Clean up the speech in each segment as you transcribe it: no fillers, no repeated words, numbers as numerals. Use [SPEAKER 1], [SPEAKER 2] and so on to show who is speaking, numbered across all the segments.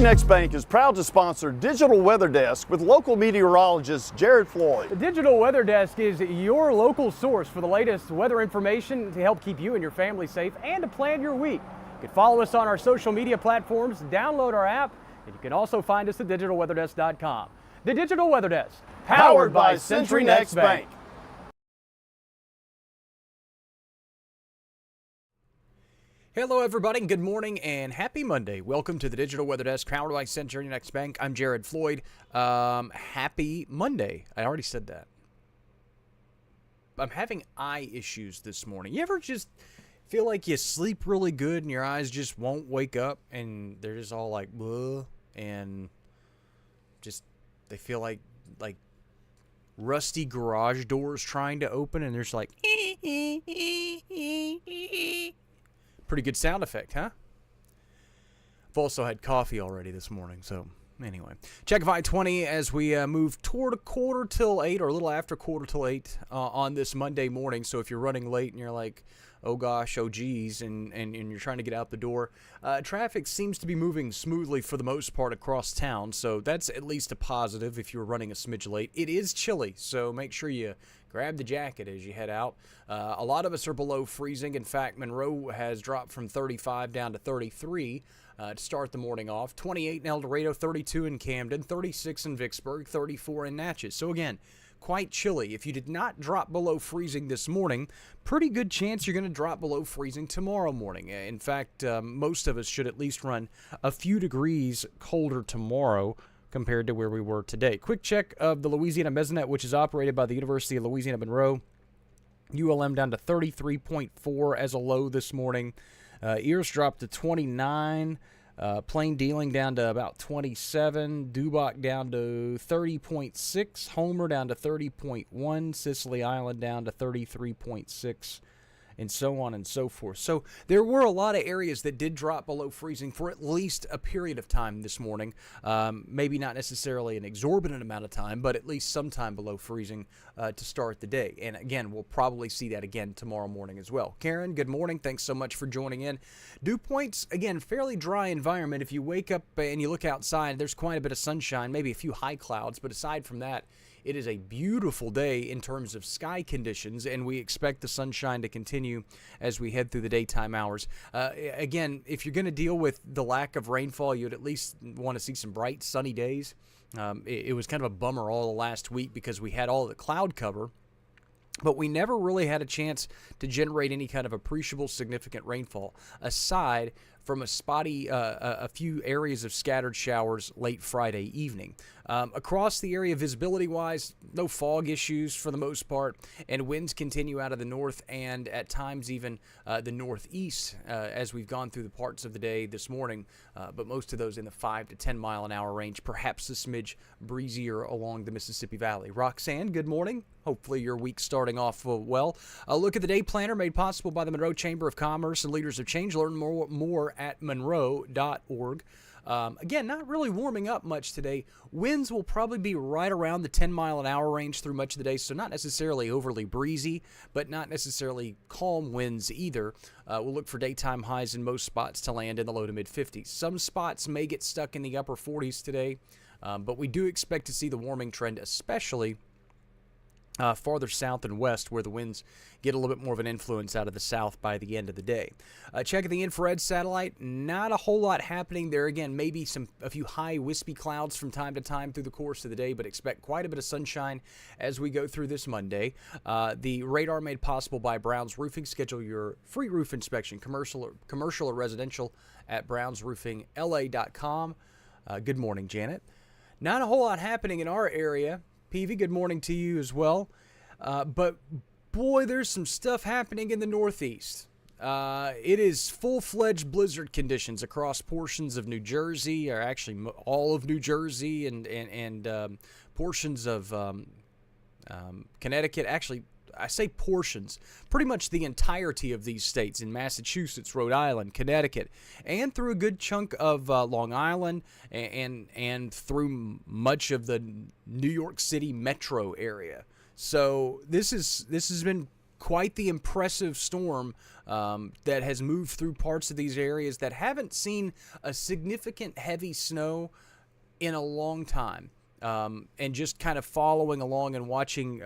[SPEAKER 1] Next Bank is proud to sponsor Digital Weather Desk with local meteorologist Jared Floyd.
[SPEAKER 2] The Digital Weather Desk is your local source for the latest weather information to help keep you and your family safe and to plan your week. You can follow us on our social media platforms, download our app, and you can also find us at digitalweatherdesk.com. The Digital Weather Desk,
[SPEAKER 1] Powered by Century Next Bank.
[SPEAKER 3] Hello everybody, good morning and happy Monday. Welcome to the Digital Weather Desk, powered by Century Next Bank. I'm Jared Floyd. Happy Monday. I already said that. I'm having eye issues this morning. You ever just feel like you sleep really good and your eyes just won't wake up and they're just all like, bleh, and just they feel like rusty garage doors trying to open and there's like pretty good sound effect, huh? I've also had coffee already this morning, so anyway. Check I-20 as we move toward a quarter till 8 or a little after quarter till 8 on this Monday morning. So if you're running late and you're like, oh gosh, oh geez, and you're trying to get out the door, traffic seems to be moving smoothly for the most part across town. So that's at least a positive if you're running a smidge late. It is chilly, so make sure you grab the jacket as you head out. A lot of us are below freezing. In fact, Monroe has dropped from 35 down to 33 to start the morning off. 28 in El Dorado, 32 in Camden, 36 in Vicksburg, 34 in Natchez. So again, quite chilly. If you did not drop below freezing this morning, pretty good chance you're going to drop below freezing tomorrow morning. In fact, most of us should at least run a few degrees colder tomorrow compared to where we were today. Quick check of the Louisiana Mesonet, which is operated by the University of Louisiana Monroe. ULM down to 33.4 as a low this morning. Ears dropped to 29. Plain Dealing down to about 27. Dubach down to 30.6. Homer down to 30.1. Sicily Island down to 33.6. And so on and so forth. So there were a lot of areas that did drop below freezing for at least a period of time this morning. Maybe not necessarily an exorbitant amount of time, but at least some time below freezing to start the day. And again, we'll probably see that again tomorrow morning as well. Karen, good morning. Thanks so much for joining in. Dew points, again, fairly dry environment. If you wake up and you look outside, there's quite a bit of sunshine, maybe a few high clouds, but aside from that, it is a beautiful day in terms of sky conditions, and we expect the sunshine to continue as we head through the daytime hours. Again, if you're going to deal with the lack of rainfall, you'd at least want to see some bright, sunny days. It was kind of a bummer all the last week because we had all the cloud cover, but we never really had a chance to generate any kind of appreciable, significant rainfall, aside from a spotty, a few areas of scattered showers late Friday evening. Across the area, visibility-wise, no fog issues for the most part, and winds continue out of the north and at times even the northeast as we've gone through the parts of the day this morning, but most of those in the 5 to 10 mile an hour range, perhaps a smidge breezier along the Mississippi Valley. Roxanne, good morning. Hopefully your week's starting off well. A look at the day planner made possible by the Monroe Chamber of Commerce and Leaders of Change. Learn more at monroe.org. Again, not really warming up much today. Winds will probably be right around the 10 mile an hour range through much of the day, so not necessarily overly breezy, but not necessarily calm winds either. We'll look for daytime highs in most spots to land in the low to mid 50s. Some spots may get stuck in the upper 40s today, but we do expect to see the warming trend, especially farther south and west, where the winds get a little bit more of an influence out of the south by the end of the day. Checking the infrared satellite, not a whole lot happening there. Again, maybe a few high wispy clouds from time to time through the course of the day, but expect quite a bit of sunshine as we go through this Monday. The radar made possible by Brown's Roofing. Schedule your free roof inspection, commercial or residential, at brownsroofingla.com. Good morning, Janet. Not a whole lot happening in our area. Peavy, good morning to you as well. But boy, there's some stuff happening in the Northeast. It is full-fledged blizzard conditions across portions of New Jersey, or actually all of New Jersey, and portions of Connecticut. Actually, I say portions, pretty much the entirety of these states in Massachusetts, Rhode Island, Connecticut, and through a good chunk of Long Island and through much of the New York City metro area. So this has been quite the impressive storm that has moved through parts of these areas that haven't seen a significant heavy snow in a long time. And just kind of following along and watching,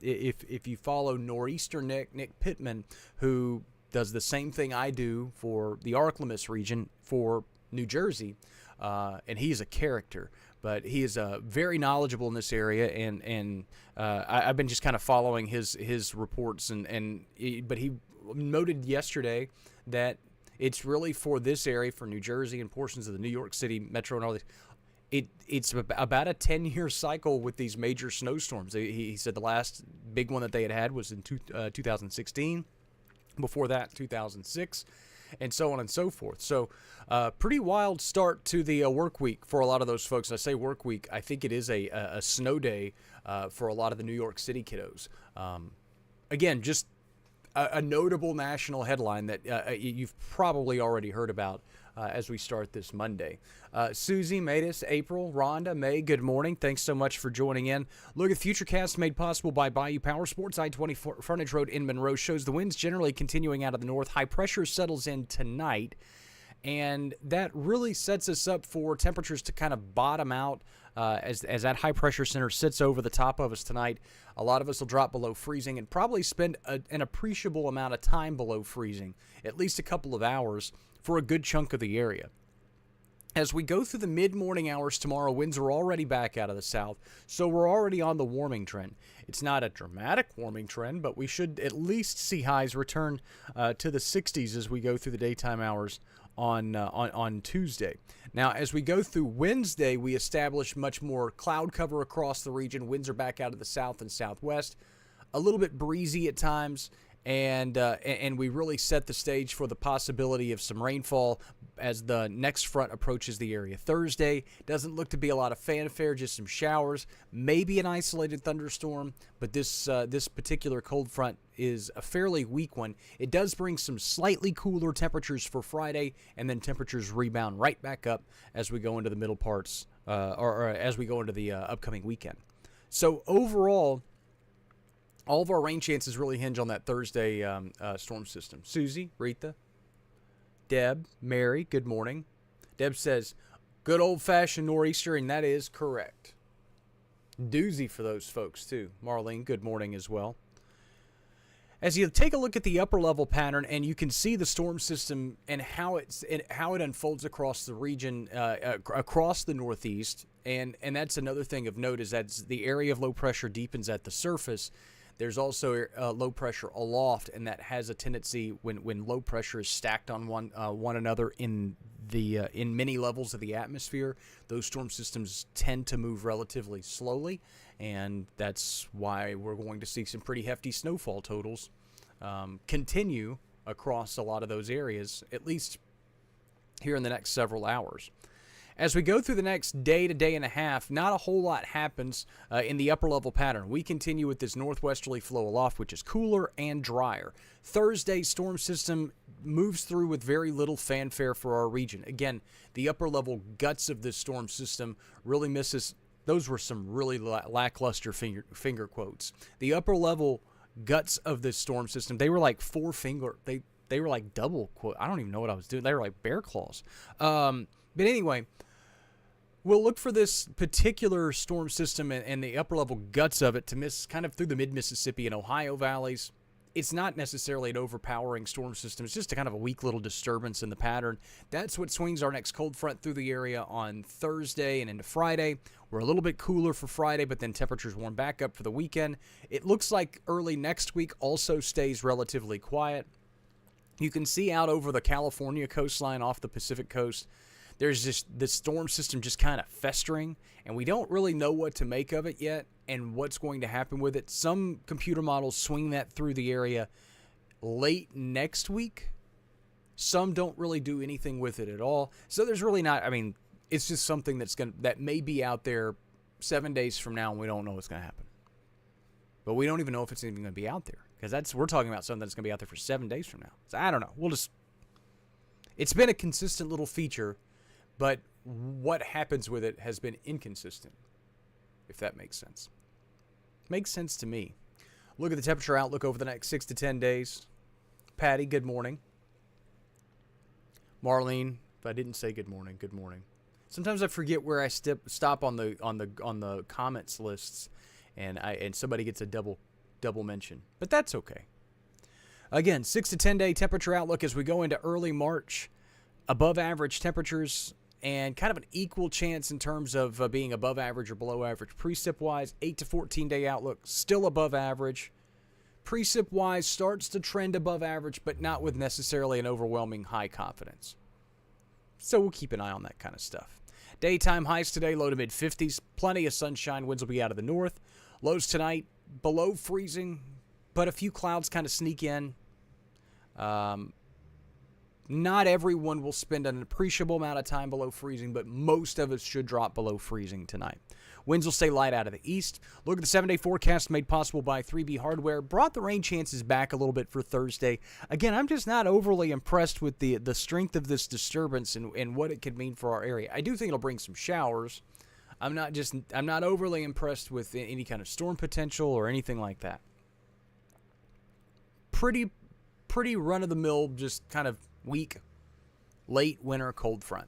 [SPEAKER 3] if you follow Nor'easter Nick Pittman, who does the same thing I do for the ArkLaMiss region for New Jersey, and he's a character, but he is very knowledgeable in this area, and I've been just kind of following his reports, but he noted yesterday that it's really for this area, for New Jersey and portions of the New York City metro and all this. It's about a 10-year cycle with these major snowstorms. He said the last big one that they had was in 2016. Before that, 2006, and so on and so forth. So pretty wild start to the work week for a lot of those folks. I say work week, I think it is a snow day for a lot of the New York City kiddos. Again, just a notable national headline that you've probably already heard about as we start this Monday. Susie, Matus, April, Rhonda, May, good morning. Thanks so much for joining in. Look at Futurecast made possible by Bayou Power Sports. I-20 frontage road in Monroe shows the winds generally continuing out of the north. High pressure settles in tonight, and that really sets us up for temperatures to kind of bottom out as that high pressure center sits over the top of us tonight. A lot of us will drop below freezing and probably spend an appreciable amount of time below freezing, at least a couple of hours, for a good chunk of the area. As we go through the mid-morning hours tomorrow, winds are already back out of the south, so we're already on the warming trend. It's not a dramatic warming trend, but we should at least see highs return to the 60s as we go through the daytime hours on Tuesday. Now, as we go through Wednesday, we establish much more cloud cover across the region. Winds are back out of the south and southwest, a little bit breezy at times, and we really set the stage for the possibility of some rainfall as the next front approaches the area. Thursday doesn't look to be a lot of fanfare, just some showers, maybe an isolated thunderstorm, but this particular cold front is a fairly weak one. It does bring some slightly cooler temperatures for Friday, and then temperatures rebound right back up as we go into the middle parts, or as we go into the upcoming weekend. So overall, all of our rain chances really hinge on that Thursday storm system. Susie, Rita, Deb, Mary, good morning. Deb says, good old-fashioned nor'easter, and that is correct. Doozy for those folks, too. Marlene, good morning as well. As you take a look at the upper level pattern, and you can see the storm system and how it unfolds across the region, across the Northeast, and that's another thing of note, is that the area of low pressure deepens at the surface. There's also low pressure aloft, and that has a tendency, when low pressure is stacked on one another in many levels of the atmosphere, those storm systems tend to move relatively slowly, and that's why we're going to see some pretty hefty snowfall totals continue across a lot of those areas, at least here in the next several hours. As we go through the next day to day and a half, not a whole lot happens in the upper level pattern. We continue with this northwesterly flow aloft, which is cooler and drier. Thursday storm system moves through with very little fanfare for our region. Again, the upper level guts of this storm system really misses. Those were some really lackluster finger quotes. The upper level guts of this storm system, they were like four finger. They were like double quote. I don't even know what I was doing. They were like bear claws. But anyway, we'll look for this particular storm system and the upper level guts of it to miss kind of through the mid-Mississippi and Ohio valleys. It's not necessarily an overpowering storm system. It's just a kind of a weak little disturbance in the pattern. That's what swings our next cold front through the area on Thursday and into Friday. We're a little bit cooler for Friday, but then temperatures warm back up for the weekend. It looks like early next week also stays relatively quiet. You can see out over the California coastline off the Pacific coast, there's just this storm system just kind of festering, and we don't really know what to make of it yet and what's going to happen with it. Some computer models swing that through the area late next week. Some don't really do anything with it at all. So there's really not, it's just something that may be out there 7 days from now, and we don't know what's going to happen. But we don't even know if it's even going to be out there, because we're talking about something that's going to be out there for 7 days from now. So I don't know. It's been a consistent little feature, but what happens with it has been inconsistent, if that makes sense. Makes sense to me. Look at the temperature outlook over the next 6 to 10 days. Patty, good morning. Marlene, if I didn't say good morning, good morning. Sometimes I forget where I stop on the comments lists, and somebody gets a double mention, but that's okay. Again, 6 to 10 day temperature outlook as we go into early March. Above average temperatures and kind of an equal chance in terms of being above average or below average. Precip wise, 8 to 14 day outlook, still above average. Precip wise starts to trend above average, but not with necessarily an overwhelming high confidence. So we'll keep an eye on that kind of stuff. Daytime highs today, low to mid 50s. Plenty of sunshine. Winds will be out of the north. Lows tonight, below freezing, but a few clouds kind of sneak in. Not everyone will spend an appreciable amount of time below freezing, but most of us should drop below freezing tonight. Winds will stay light out of the east. Look at the 7-day forecast made possible by 3B Hardware. Brought the rain chances back a little bit for Thursday. Again, I'm just not overly impressed with the strength of this disturbance and what it could mean for our area. I do think it'll bring some showers. I'm not overly impressed with any kind of storm potential or anything like that. Pretty run-of-the-mill, just kind of weak, late winter cold front.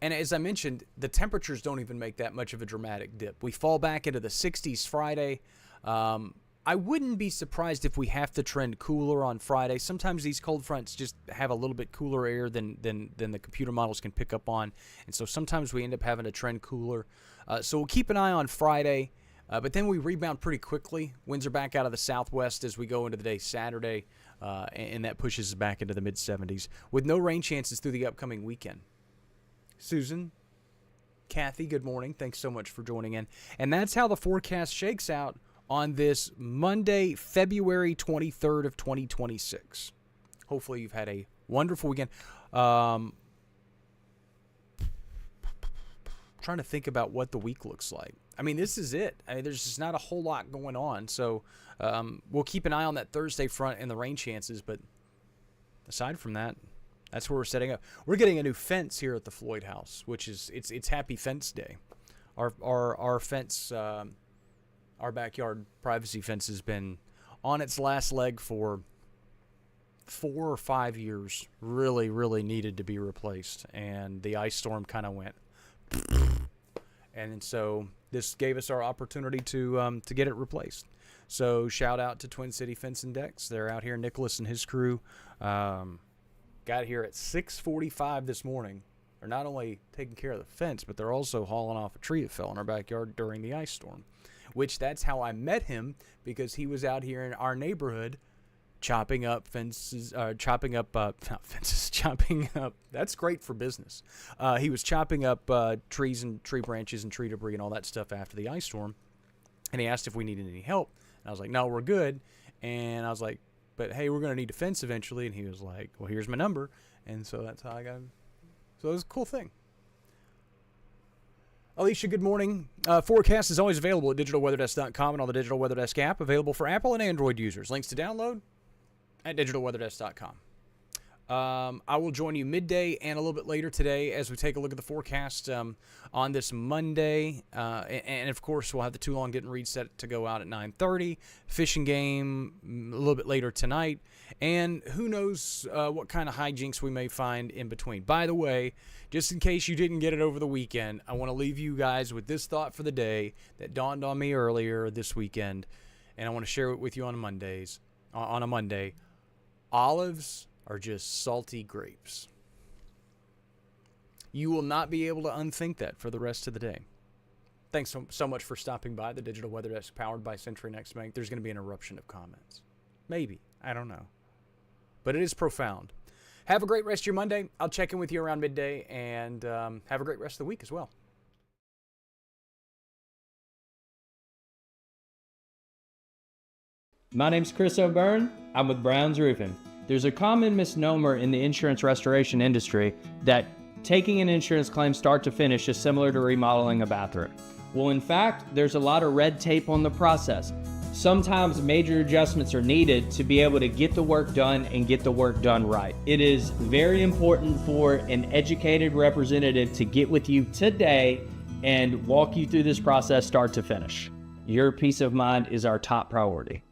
[SPEAKER 3] And as I mentioned, the temperatures don't even make that much of a dramatic dip. We fall back into the 60s Friday. I wouldn't be surprised if we have to trend cooler on Friday. Sometimes these cold fronts just have a little bit cooler air than the computer models can pick up on. And so sometimes we end up having to trend cooler. So we'll keep an eye on Friday. But then we rebound pretty quickly. Winds are back out of the southwest as we go into the day Saturday. And that pushes us back into the mid-70s with no rain chances through the upcoming weekend. Susan, Kathy, good morning. Thanks so much for joining in. And that's how the forecast shakes out on this Monday, February 23rd of 2026. Hopefully you've had a wonderful weekend. Trying to think about what the week looks like. I mean, this is it. I mean, there's just not a whole lot going on. So we'll keep an eye on that Thursday front and the rain chances. But aside from that, that's where we're setting up. We're getting a new fence here at the Floyd House, which is it's Happy Fence Day. Our fence, our backyard privacy fence has been on its last leg for 4 or 5 years. Really needed to be replaced, and the ice storm kind of went. And so this gave us our opportunity to get it replaced. So shout out to Twin City Fence and Decks. They're out here. Nicholas and his crew got here at 6:45 this morning. They're not only taking care of the fence, but they're also hauling off a tree that fell in our backyard during the ice storm. Which that's how I met him, because he was out here in our neighborhood chopping up fences, chopping up, that's great for business. He was chopping up trees and tree branches and tree debris and all that stuff after the ice storm. And he asked if we needed any help. And I was like, no, we're good. And I was like, but hey, we're going to need a fence eventually. And he was like, well, here's my number. And so that's how I got him. So it was a cool thing. Alicia, good morning. Forecast is always available at digitalweatherdesk.com and on the Digital Weather Desk app, available for Apple and Android users. Links to download at digitalweatherdesk.com. I will join you midday and a little bit later today as we take a look at the forecast on this Monday. And of course, we'll have the Too Long Didn't Read set to go out at 9:30. Fishing game a little bit later tonight. And who knows what kind of hijinks we may find in between. By the way, just in case you didn't get it over the weekend, I want to leave you guys with this thought for the day that dawned on me earlier this weekend. And I want to share it with you on a Monday. Olives are just salty grapes. You will not be able to unthink that for the rest of the day. Thanks so much for stopping by the Digital Weather Desk powered by Century Next Bank. There's going to be an eruption of comments. Maybe. I don't know. But it is profound. Have a great rest of your Monday. I'll check in with you around midday, and have a great rest of the week as well.
[SPEAKER 4] My name's Chris O'Byrne. I'm with Brown's Roofing. There's a common misnomer in the insurance restoration industry that taking an insurance claim start to finish is similar to remodeling a bathroom. Well, in fact, there's a lot of red tape on the process. Sometimes major adjustments are needed to be able to get the work done and get the work done right. It is very important for an educated representative to get with you today and walk you through this process start to finish. Your peace of mind is our top priority.